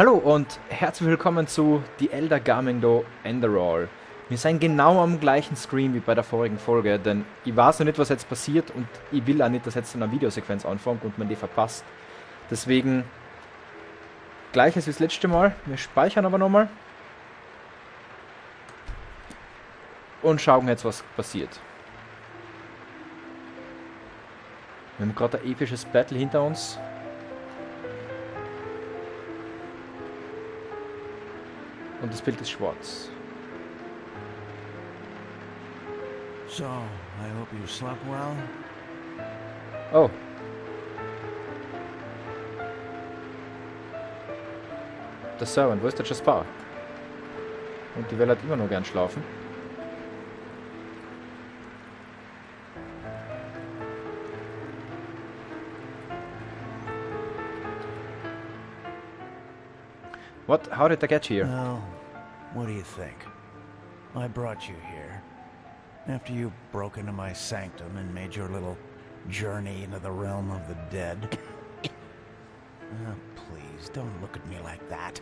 Hallo und herzlich willkommen zu The Elder GamEngDo Enderal. Wir sind genau am gleichen Screen wie bei der vorigen Folge, denn ich weiß noch nicht, was jetzt passiert und ich will auch nicht, dass jetzt eine Videosequenz anfängt und man die verpasst. Deswegen gleiches wie das letzte Mal. Wir speichern aber nochmal und schauen jetzt, was passiert. Wir haben gerade ein episches Battle hinter uns. Und das Bild ist schwarz. So, I hope you slept well. Oh. Der Servant, wo ist der Jaspar? Und die will halt immer noch gern schlafen. What? How did I get here? Well, what do you think? I brought you here. After you broke into my sanctum and made your little journey into the realm of the dead. Oh, please, don't look at me like that.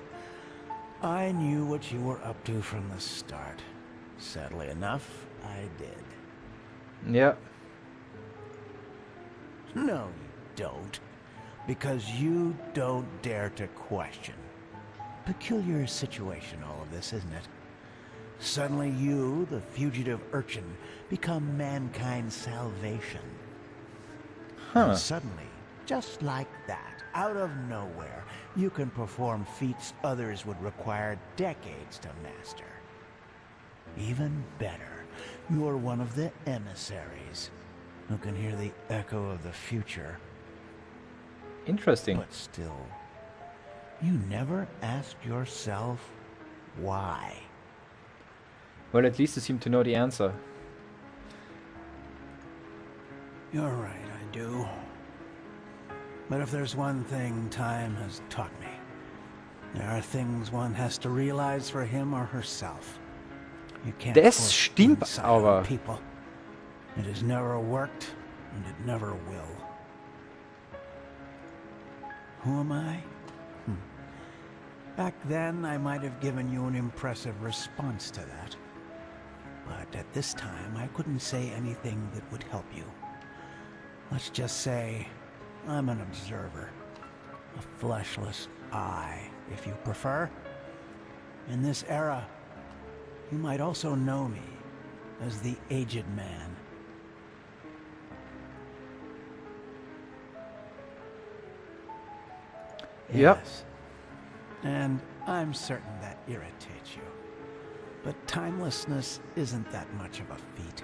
I knew what you were up to from the start. Sadly enough, I did. Yeah. No, you don't. Because you don't dare to question. Peculiar situation, all of this, isn't it? Suddenly you, the fugitive urchin, become mankind's salvation. Huh. And suddenly, just like that, out of nowhere, you can perform feats others would require decades to master. Even better, you're one of the emissaries, who can hear the echo of the future. Interesting. But still, you never asked yourself why. Well, at least you seem to know the answer. You're right, I do. But if there's one thing time has taught me, there are things one has to realize for him or herself. You can't Das force stimmt insight aber. on people. It has never worked, and it never will. Who am I? Back then, I might have given you an impressive response to that. But at this time, I couldn't say anything that would help you. Let's just say I'm an observer. A fleshless eye, if you prefer. In this era, you might also know me as the Aged Man. Yep. Yes. And I'm certain that irritates you. But timelessness isn't that much of a feat.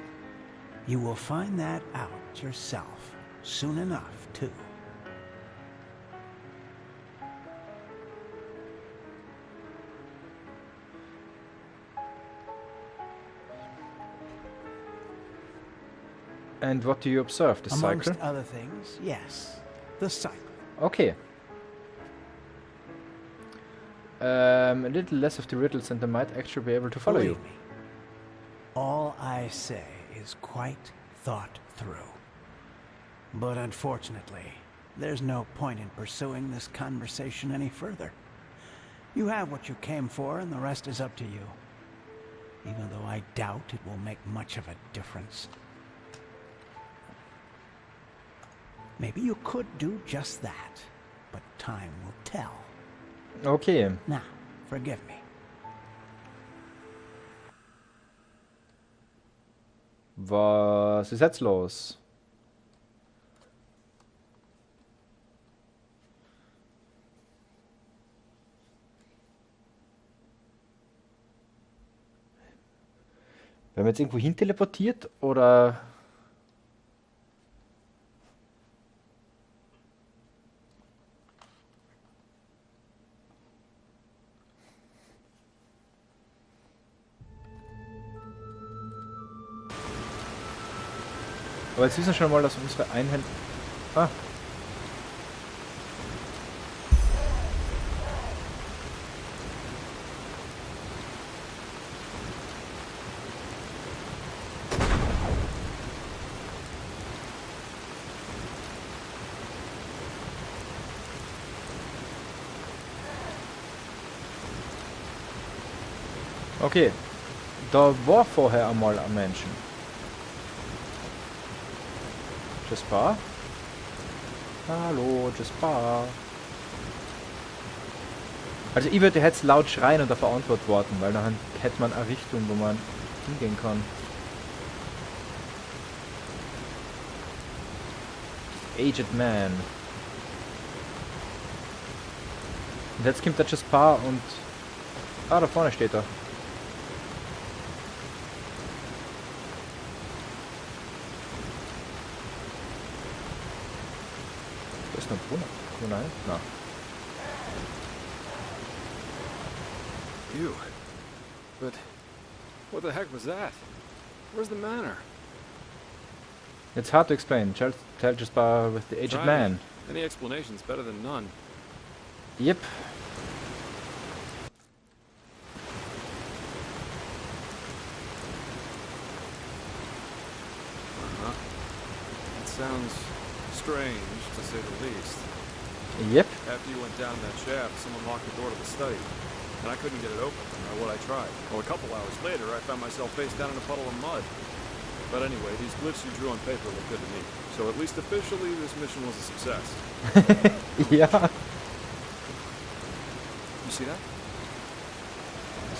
You will find that out yourself soon enough, too. And what do you observe? The Amongst cycle? other things, yes, the cycle. Okay. A little less of the riddles and I might actually be able to follow you. Believe me, all I say is quite thought through. But unfortunately, there's no point in pursuing this conversation any further. You have what you came for, and the rest is up to you. Even though I doubt it will make much of a difference. Maybe you could do just that, but time will tell. Okay. Now, forgive me. Was ist jetzt los? Werden wir jetzt irgendwo hin teleportiert oder? Aber jetzt wissen wir schon mal, dass unsere Einheit... Ah. Okay, da war vorher einmal ein Menschen. Jasper? Hallo, Jasper. Also ich würde jetzt laut schreien und auf eine Antwort warten, weil dann hätte man eine Richtung, wo man hingehen kann. Aged Man. Und jetzt kommt der Jasper und... Ah, da vorne steht er. Da ist noch ein Brunnen. Oh nein? Na. You. But what the heck was that? Where's the manor? It's hard to explain. Tell Jasper with the aged Try man. me. Any explanation's better than none. Yep. It sounds strange, to say the least. Yep. After you went down that shaft, someone locked the door to the study, and I couldn't get it open, no matter what I tried. Well, a couple hours later, I found myself face down in a puddle of mud. But anyway, these glyphs you drew on paper look good to me. So at least officially, this mission was a success. Yeah. You see that?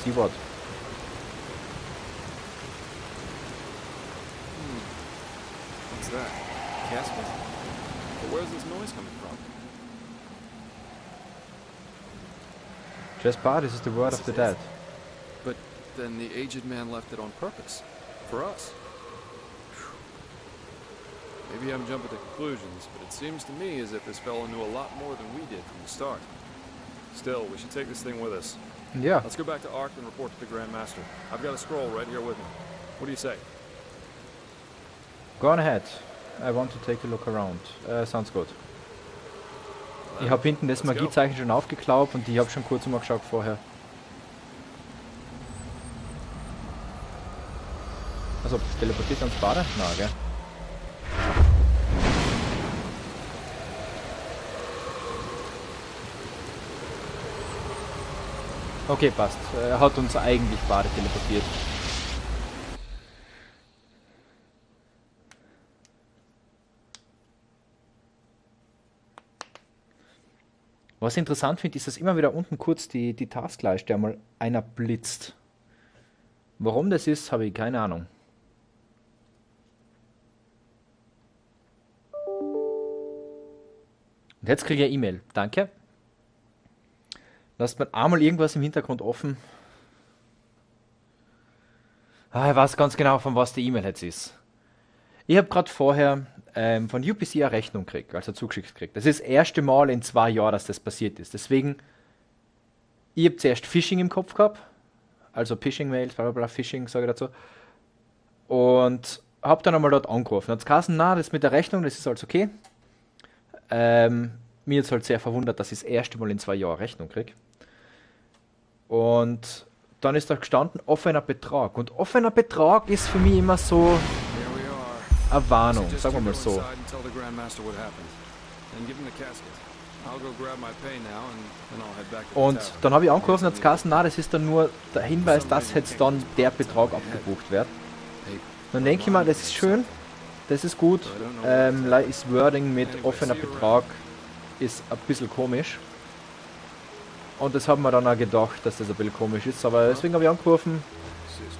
See what? What's that? Casket? But where's this noise coming from? Jasper, this is the word of the dead. But then the aged man left it on purpose. For us. Maybe I'm jumping to conclusions, but it seems to me as if this fellow knew a lot more than we did from the start. Still, we should take this thing with us. Yeah. Let's go back to Ark and report to the Grand Master. I've got a scroll right here with me. What do you say? Go on ahead. I want to take a look around. Sounds good. Ich habe hinten das Magiezeichen schon aufgeklaubt und ich habe schon kurz mal geschaut vorher. Also, teleportiert ans Bade? Na, gell? Okay, passt. Er hat uns eigentlich Bade teleportiert. Was ich interessant finde, ist, dass immer wieder unten kurz die Taskleiste einmal einer blitzt. Warum das ist, habe ich keine Ahnung. Und jetzt kriege ich eine E-Mail. Danke. Lasst man einmal irgendwas im Hintergrund offen. Ah, ich weiß ganz genau, von was die E-Mail jetzt ist. Ich habe gerade vorher von UPC eine Rechnung gekriegt, also zugeschickt gekriegt. Das ist das erste Mal in 2 Jahren, dass das passiert ist. Deswegen, ich habe zuerst Phishing im Kopf gehabt. Also Phishing-Mails, bla bla bla, Phishing, sage ich dazu. Und habe dann einmal dort angerufen. Dann hat es geheißen, na, das mit der Rechnung, das ist alles okay. Mir ist halt sehr verwundert, dass ich das erste Mal in 2 Jahren Rechnung kriege. Und dann ist da gestanden, offener Betrag. Und offener Betrag ist für mich immer so eine Warnung, sagen wir mal so. Und dann habe ich angerufen und hat es geheißen, na, das ist dann nur der Hinweis, dass jetzt dann der Betrag abgebucht wird. Dann denke ich mal, das ist schön, das ist gut. Das Wording mit offener Betrag ist ein bisschen komisch. Und das haben wir dann auch gedacht, dass das ein bisschen komisch ist. Aber deswegen habe ich angerufen.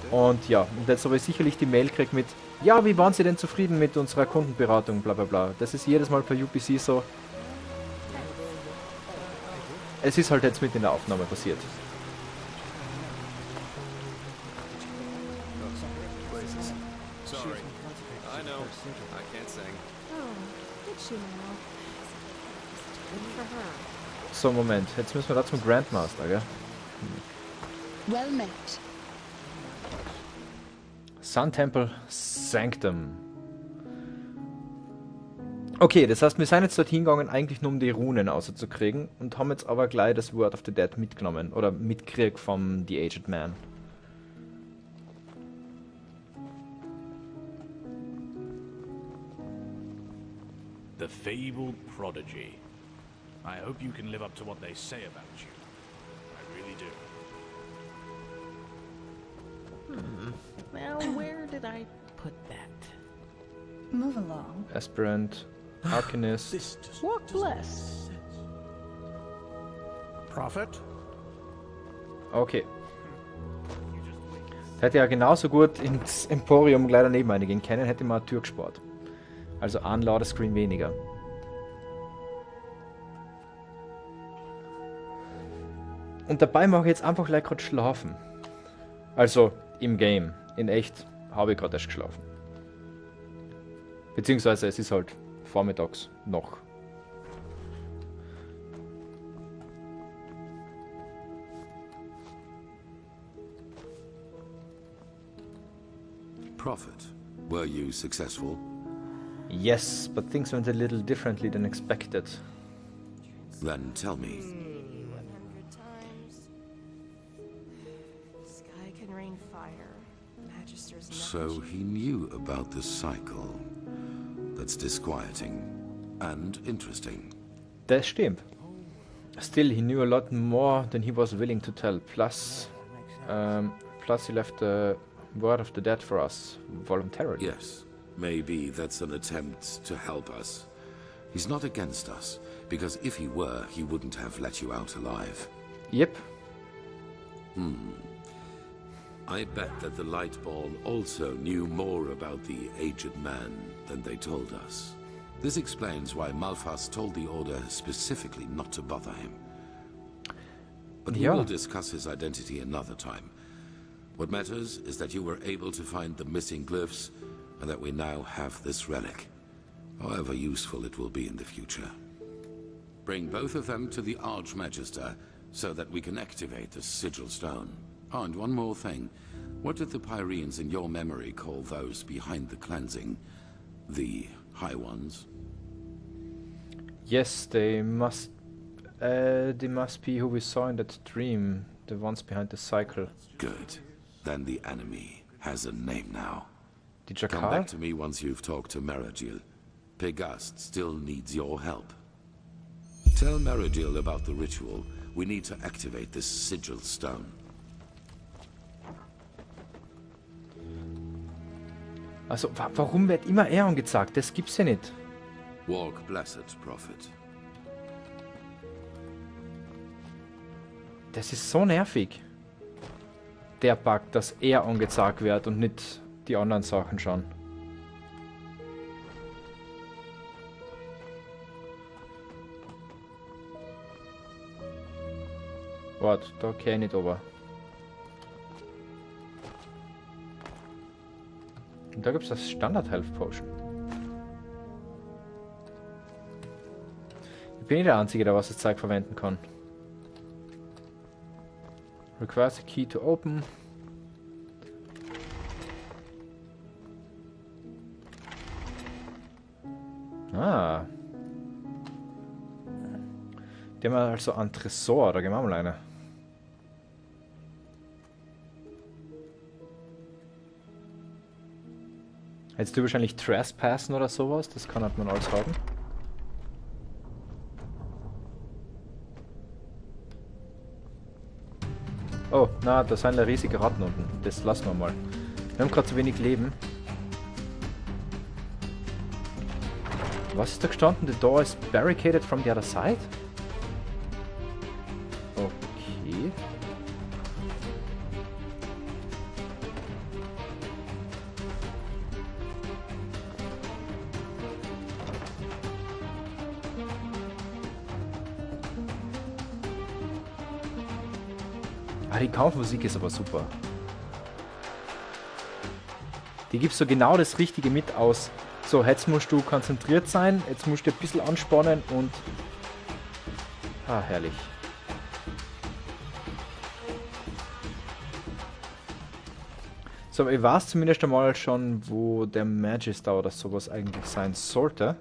Und ja, und jetzt habe ich sicherlich die Mail gekriegt mit, ja, wie waren Sie denn zufrieden mit unserer Kundenberatung, bla bla bla. Das ist jedes Mal per UPC so. Es ist halt jetzt mit in der Aufnahme passiert. So, Moment, jetzt müssen wir da zum Grandmaster, gell? Well met. Sun Temple Sanctum. Okay, das heißt, wir sind jetzt dorthin gegangen, eigentlich nur um die Runen rauszukriegen und haben jetzt aber gleich das Word of the Dead mitgenommen oder mitkriegt vom The Aged Man. The fabled prodigy. I hope you can live up to what they say about you. I really do. Now, where did I put that? Move along. Aspirant, Arcanist. This does Walk not bless. make sense. Prophet? Okay. Der hätte ja genauso gut ins Emporium gleich daneben eingehen können, hätte man eine Tür gespart. Also ein Ladescreen weniger. Und dabei mache ich jetzt einfach gleich gerade schlafen. Also im Game. In echt habe ich gerade erst geschlafen. Beziehungsweise es ist halt vormittags noch. Prophet, were you successful? Yes, but things went a little differently than expected. Then tell me. 100 times. Sky can rain fire. Magister's So he knew about the cycle. That's disquieting and interesting. Das stimmt. Still, he knew a lot more than he was willing to tell. Plus he left the word of the dead for us voluntarily. Yes, maybe that's an attempt to help us. He's not against us, because if he were, he wouldn't have let you out alive. Yep. I bet that the Lightborn also knew more about the aged man than they told us. This explains why Malphas told the Order specifically not to bother him. But we Yeah. will discuss his identity another time. What matters is that you were able to find the missing glyphs, and that we now have this relic. However useful it will be in the future. Bring both of them to the Archmagister, so that we can activate the Sigil Stone. Oh, and one more thing. What did the Pyreans in your memory call those behind the cleansing? The High Ones? Yes, they must be who we saw in that dream. The ones behind the cycle. Good. Then the enemy has a name now. Die Come Jakal? back to me once you've talked to Meridil. Pegast still needs your help. Tell Meridil about the ritual. We need to activate this Sigil Stone. Also, warum wird immer er angezeigt? Das gibt's ja nicht. Walk blessed, Prophet. Das ist so nervig. Der Bug, dass er angezeigt wird und nicht die anderen Sachen schon. Warte, da kann ich nicht runter. Und da gibt es das Standard Health Potion. Ich bin nicht der Einzige, der was das Zeug verwenden kann. Requires a key to open. Ah. Die haben also einen Tresor, da gehen wir mal eine. Hättest du wahrscheinlich Trespassen oder sowas? Das kann halt man alles haben. Oh, na, da sind riesige Ratten unten. Das lassen wir mal. Wir haben gerade zu wenig Leben. Was ist da gestanden? The door is barricaded from the other side? Okay. Ah, die Kampfmusik ist aber super. Die gibt so genau das Richtige mit aus. So, jetzt musst du konzentriert sein, jetzt musst du ein bisschen anspannen und... Ah, herrlich. So, aber ich weiß zumindest einmal schon, wo der Magister oder sowas eigentlich sein sollte.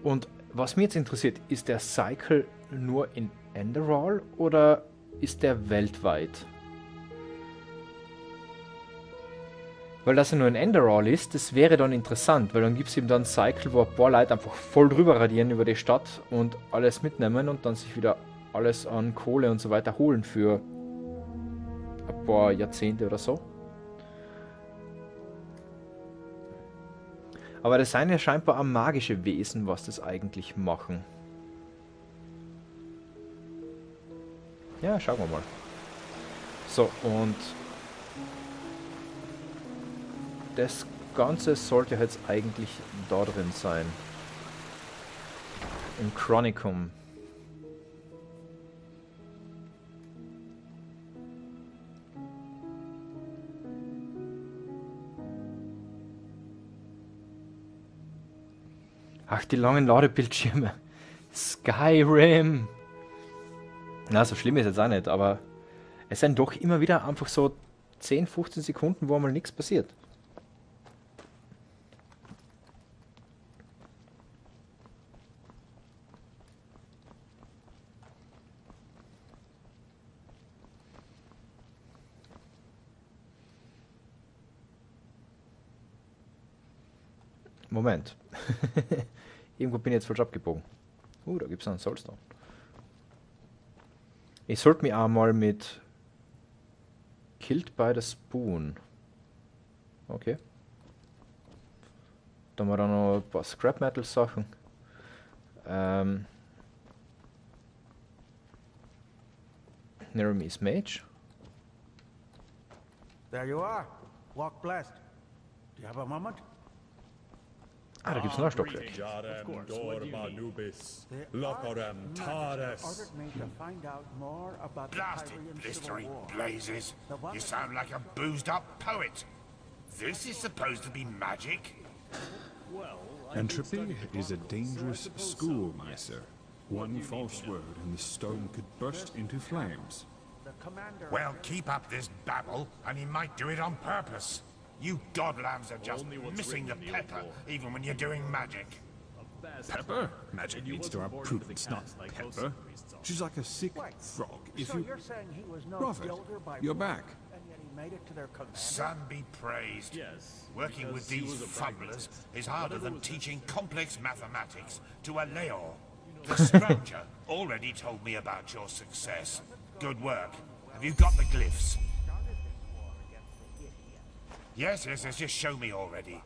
Und was mich jetzt interessiert, ist der Cycle nur in Enderal oder ist der weltweit? Weil das ja nur ein Enderal ist, das wäre dann interessant, weil dann gibt es eben dann ein Cycle, wo ein paar Leute einfach voll drüber radieren über die Stadt und alles mitnehmen und dann sich wieder alles an Kohle und so weiter holen für ein paar Jahrzehnte oder so. Aber das sind ja scheinbar auch magische Wesen, was das eigentlich machen. Ja, schauen wir mal. So, und das Ganze sollte jetzt eigentlich da drin sein. Im Chronicum. Ach, die langen Ladebildschirme. Skyrim. Na, so schlimm ist jetzt auch nicht, aber es sind doch immer wieder einfach so 10, 15 Sekunden, wo mal nichts passiert. Moment. Irgendwo bin ich jetzt falsch abgebogen. Da gibt es einen Soulstone. Ich sollte mich auch mal mit Killed by the Spoon. Okay. Dann haben wir da noch ein paar Scrap Metal Sachen. Neremis Mage. There you are. Walk blessed. Do you have a moment? Ah, da gibt's noch ein Stockwerk. Ordered me to find out more about the Blasted Tyrian blistering Civil War. blazes. You sound like a boozed up poet. This is supposed to be magic? Entropy is a dangerous school, my sir. One false word and the stone could burst into flames. The commander... Well, keep up this babble, and he might do it on purpose. You godlambs are just missing the pepper, even when you're doing magic. Pepper? Magic needs to have prudence, not pepper. She's like a sick frog. If So you... you're saying he was no Prophet, builder by you're blood, back. and yet he made it to their commander? Sun be praised. Working with these fumblers is harder than teaching complex mathematics to a Leo. The stranger already told me about your success. Good work. Have you got the glyphs? Yes, just show me already.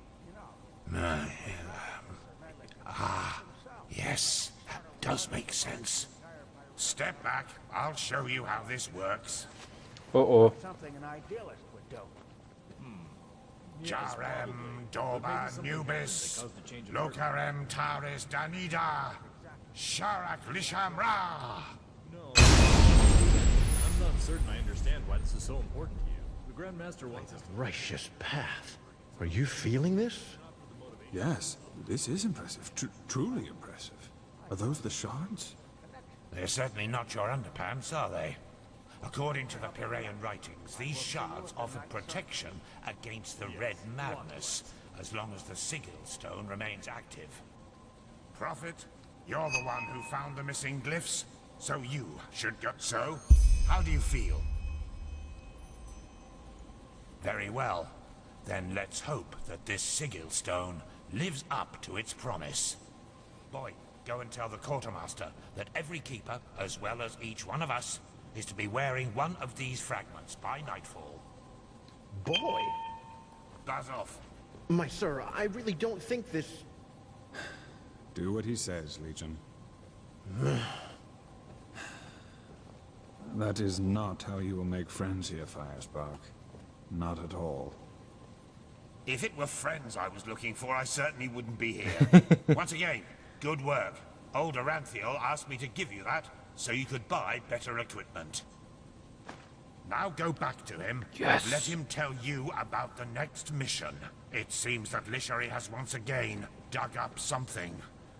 Yes, that does make sense. Step back, I'll show you how this works. Oh. Something an idealist would do. Jarem, Dorba, Nubis, Lokarem, Taris, Danida, Sharak, Lisham, Ra. I'm not certain I understand why this is so important to you. The Grandmaster wants us to... Righteous path. Are you feeling this? Yes, this is impressive. Truly impressive. Are those the shards? They're certainly not your underpants, are they? According to the Piraean writings, these shards offered protection against the Red Madness, as long as the Sigil Stone remains active. Prophet, you're the one who found the missing glyphs, so you should go. So, how do you feel? Very well. Then let's hope that this Sigil Stone lives up to its promise. Boy, go and tell the quartermaster that every keeper, as well as each one of us, is to be wearing one of these fragments by nightfall. Boy! Buzz off. My sir, I really don't think this... Do what he says, Legion. That is not how you will make friends here, Firespark. Not at all. If it were friends I was looking for, I certainly wouldn't be here. Once again, good work. Old Aranthiel asked me to give you that, so you could buy better equipment. Now go back to him, and let him tell you about the next mission. It seems that Lishari has once again dug up something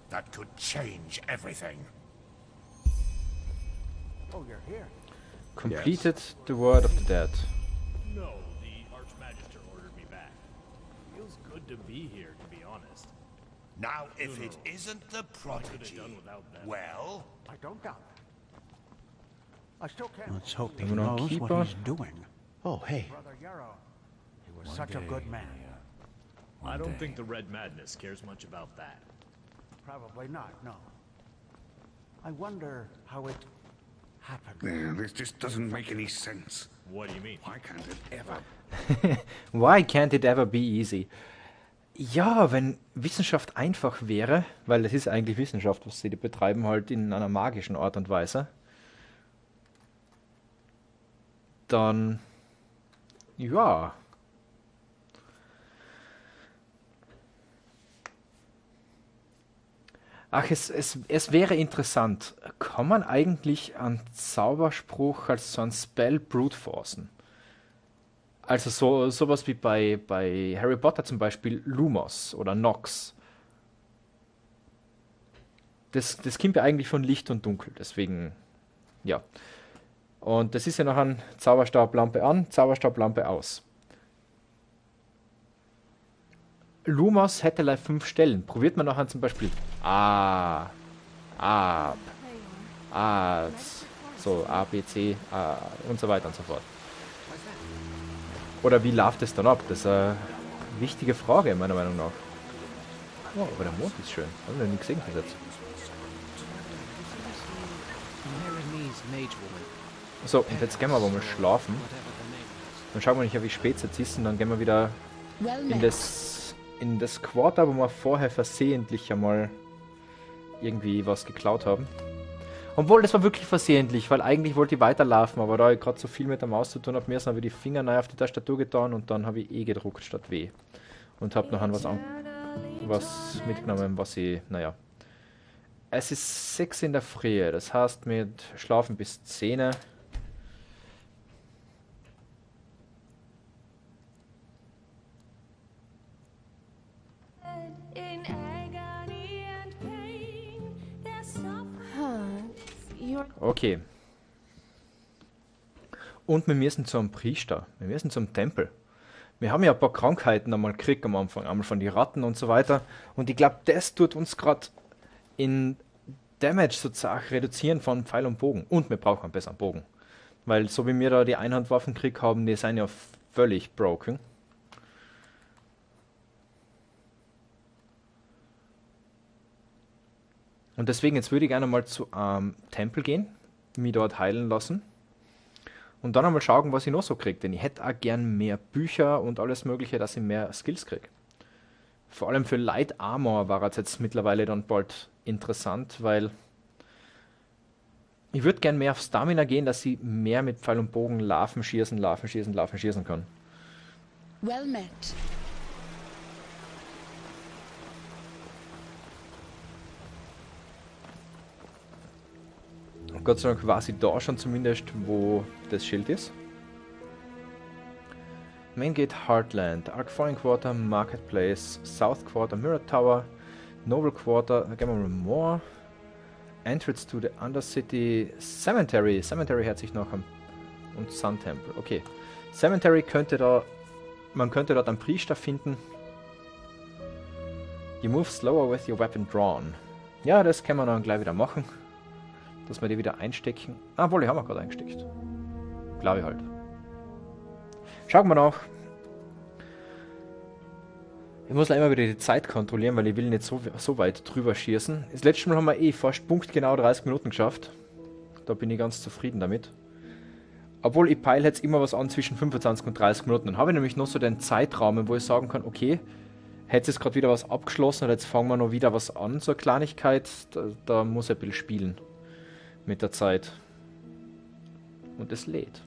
that could change everything. Oh, you're here. Completed the Word of the Dead. No, the Archmagister ordered me back. Feels good to be here, to be honest. Now, if it isn't the prodigy, well... I don't doubt. I still can't. Let's hope he We're not knows keeper. what he's doing. Oh, hey. Brother Yarrow, He was such a good man. I don't think the Red Madness cares much about that. Probably not, no. I wonder how it happened. Yeah, this just doesn't make any sense. What do you mean? Why can't it ever? Why can't it ever be easy? Ja, wenn Wissenschaft einfach wäre, weil es ist eigentlich Wissenschaft, was sie betreiben, halt in einer magischen Art und Weise, dann, ja. Ach, es wäre interessant. Kann man eigentlich einen Zauberspruch als so ein Spell brute forcen? Also sowas wie bei Harry Potter zum Beispiel Lumos oder Nox. Das kommt ja eigentlich von Licht und Dunkel, deswegen, ja. Und das ist ja noch ein Zauberstablampe an, Zauberstablampe aus. Lumos hätte gleich 5 Stellen. Probiert man nachher zum Beispiel A, A, A, so A, B, C, A und so weiter und so fort. Oder wie läuft es dann ab? Das ist eine wichtige Frage, meiner Meinung nach. Oh, aber der Mond ist schön. Haben wir noch nie gesehen bis jetzt. So, und jetzt gehen wir aber mal schlafen. Dann schauen wir nicht, wie spät es jetzt ist, und dann gehen wir wieder in das Quarter, wo wir vorher versehentlich einmal irgendwie was geklaut haben. Obwohl, das war wirklich versehentlich, weil eigentlich wollte ich weiterlaufen, aber da ich gerade so viel mit der Maus zu tun habe, habe ich die Finger neu auf die Tastatur getan und dann habe ich E gedruckt statt W. Und habe noch an was mitgenommen, was ich, naja. Es ist 6 in der Früh, das heißt mit Schlafen bis 10. Okay. Und wir müssen zum Priester. Wir müssen zum Tempel. Wir haben ja ein paar Krankheiten einmal gekriegt am Anfang. Einmal von den Ratten und so weiter. Und ich glaube, das tut uns gerade in Damage sozusagen reduzieren von Pfeil und Bogen. Und wir brauchen einen besseren Bogen. Weil so wie wir da die Einhandwaffen gekriegt haben, die sind ja völlig broken. Und deswegen, jetzt würde ich gerne mal zu einem Tempel gehen, mich dort heilen lassen und dann einmal schauen, was ich noch so kriege. Denn ich hätte auch gern mehr Bücher und alles Mögliche, dass ich mehr Skills kriege. Vor allem für Light Armor war es jetzt mittlerweile dann bald interessant, weil ich würde gern mehr auf Stamina gehen, dass ich mehr mit Pfeil und Bogen Larven schießen kann. Well met. Gott sei Dank weiß ich da schon zumindest, wo das Schild ist. Main Gate Heartland, Arc Foreign Quarter, Marketplace, South Quarter, Mirror Tower, Noble Quarter, da gehen wir mal more. Entrance to the Undercity, Cemetery. Cemetery hört sich noch an. Und Sun Temple, okay. Cemetery man könnte dort einen Priester finden. You move slower with your weapon drawn. Ja, das können wir dann gleich wieder machen. Dass wir die wieder einstecken. Obwohl, die haben wir gerade eingesteckt. Glaube ich halt. Schauen wir nach. Ich muss immer wieder die Zeit kontrollieren, weil ich will nicht so weit drüber schießen. Das letzte Mal haben wir fast punktgenau 30 Minuten geschafft. Da bin ich ganz zufrieden damit. Obwohl, ich peile jetzt immer was an zwischen 25 und 30 Minuten. Dann habe ich nämlich noch so den Zeitrahmen, wo ich sagen kann, okay, hätte jetzt gerade wieder was abgeschlossen und jetzt fangen wir noch wieder was an, so eine Kleinigkeit. Da muss ich ein bisschen spielen. Mit der Zeit. Und es lädt.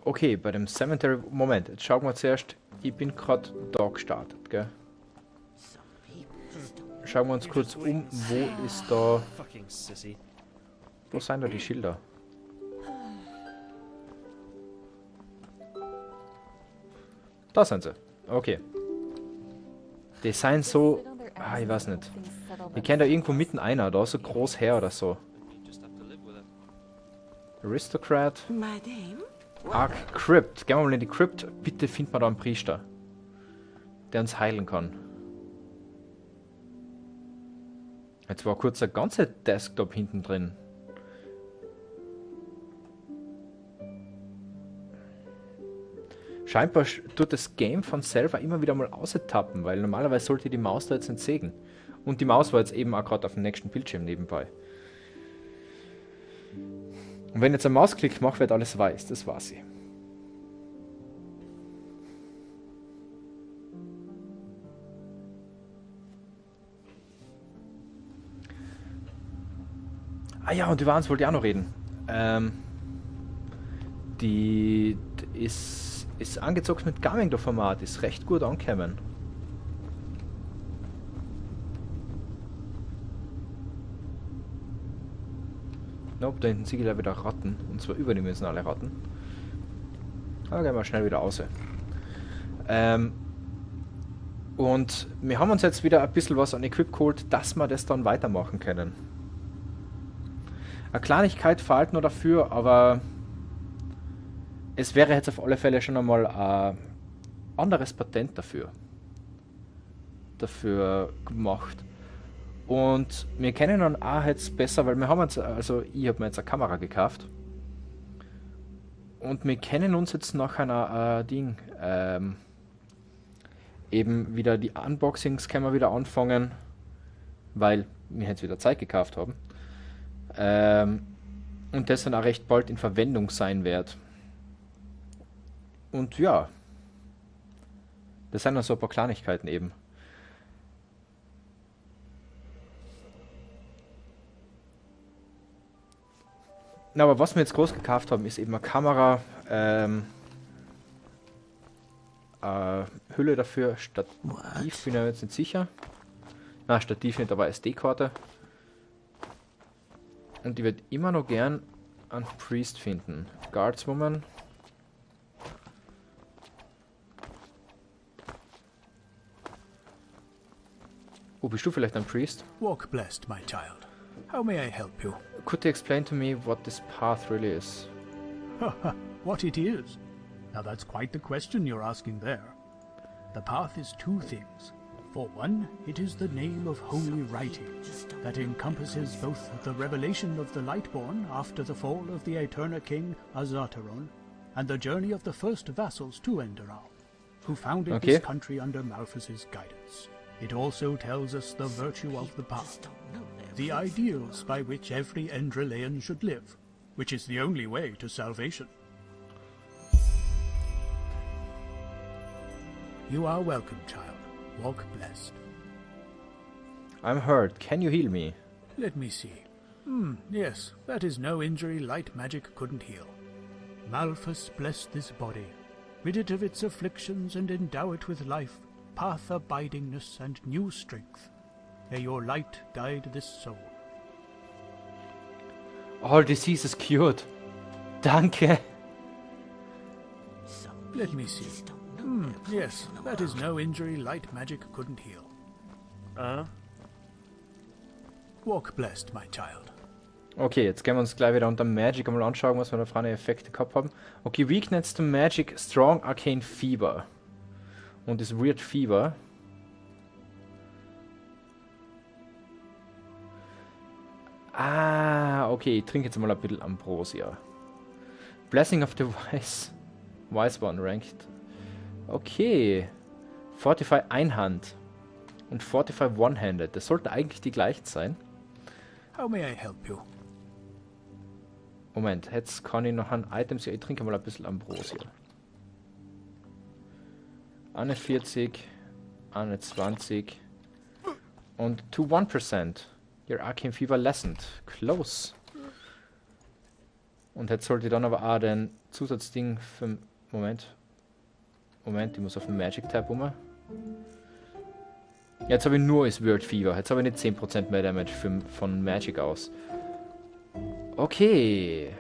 Okay, bei dem Cemetery... Moment, jetzt schauen wir zuerst. Ich bin gerade da gestartet, gell? Schauen wir uns kurz um, wo ist da... Wo sind da die Schilder? Da sind sie. Okay. Die seien so... Ah, ich weiß nicht. Ich kenne da irgendwo mitten einer, da so groß her oder so. Aristocrat. Ark Crypt. Gehen wir mal in die Crypt. Bitte finden wir da einen Priester, der uns heilen kann. Jetzt war kurz ein ganzer Desktop hinten drin. Scheinbar tut das Game von selber immer wieder mal austappen, weil normalerweise sollte die Maus da jetzt nicht sägen. Und die Maus war jetzt eben auch gerade auf dem nächsten Bildschirm nebenbei. Und wenn ich jetzt einen Mausklick mache, wird alles weiß, das war sie. Ah ja, und über eins wollte ich auch noch reden. Die ist angezockt mit GamEngDo-Format, ist recht gut angekommen. Nope, da hinten sehe ich gleich wieder Ratten, und zwar überdimensionale Ratten. Aber gehen wir schnell wieder raus. Und wir haben uns jetzt wieder ein bisschen was an Equip geholt, dass wir das dann weitermachen können. Eine Kleinigkeit fehlt nur dafür, aber es wäre jetzt auf alle Fälle schon einmal ein anderes Patent dafür gemacht. Und wir kennen dann auch jetzt besser, weil wir haben jetzt, also ich habe mir jetzt eine Kamera gekauft. Und wir kennen uns jetzt nach einer eben wieder die Unboxings können wir wieder anfangen, weil wir jetzt wieder Zeit gekauft haben. Und das dann auch recht bald in Verwendung sein wird. Und ja, das sind noch so ein paar Kleinigkeiten eben. Na, aber was wir jetzt groß gekauft haben, ist eben eine Kamera, Hülle dafür, Stativ, bin ich jetzt nicht sicher. Na, Stativ nicht, aber SD-Karte. Und ich würde immer noch gern einen Priest finden. Guardswoman. Oh, bist du vielleicht ein Priest? Walk blessed, my child. How may I help you? Could you explain to me what this path really is? What it is? Now that's quite the question you're asking there. The path is two things. For one, it is the name of holy writing that encompasses both the revelation of the Lightborn after the fall of the Eterna King Azataron, and the journey of the first vassals to Enderal, who founded this country under Malphas's guidance. It also tells us the virtue of the path, the ideals by which every Enderalian should live, which is the only way to salvation. You are welcome, child. Walk blessed. I'm hurt. Can you heal me? Let me see. Yes, that is no injury light magic couldn't heal. Malphas bless this body, rid it of its afflictions and endow it with life, path abidingness and new strength. May your light guide this soul. All diseases cured. Danke. Let me see. Yes, that is no injury light magic couldn't heal. Walk blessed, my child. Okay, jetzt gehen wir uns gleich wieder unter Magic einmal anschauen, was wir da für eine Effekte gehabt haben. Okay, Weakness to Magic, Strong Arcane Fever. Und das Weird Fever. Ah, okay, ich trinke jetzt mal ein bisschen Ambrosia. Blessing of the Wise One ranked. Okay. Fortify Einhand. Und Fortify One-Handed. Das sollten eigentlich die gleichen sein. How may I help you? Moment, jetzt kann ich noch an Items. Ja, ich trinke mal ein bisschen Ambrosia. 41, 21 und to 1%. Your Arcane Fever lessened. Close. Und jetzt sollte ich dann aber auch den Zusatzding für... Moment, ich muss auf den Magic Tab um. Jetzt habe ich nur das Weird Fever. Jetzt habe ich nicht 10% mehr Damage von Magic aus. Okay.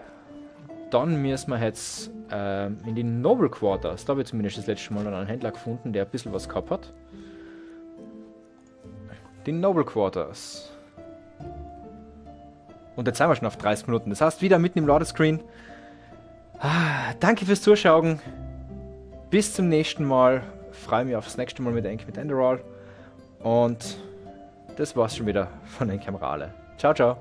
Dann müssen wir jetzt in die Noble Quarters. Da habe ich zumindest das letzte Mal einen Händler gefunden, der ein bisschen was gehabt hat. die Noble Quarters. Und jetzt sind wir schon auf 30 Minuten. Das heißt, wieder mitten im Ladescreen. Danke fürs Zuschauen. Bis zum nächsten Mal. Freue mich aufs nächste Mal mit Enderal. Und das war's schon wieder von RaLe. Ciao, ciao.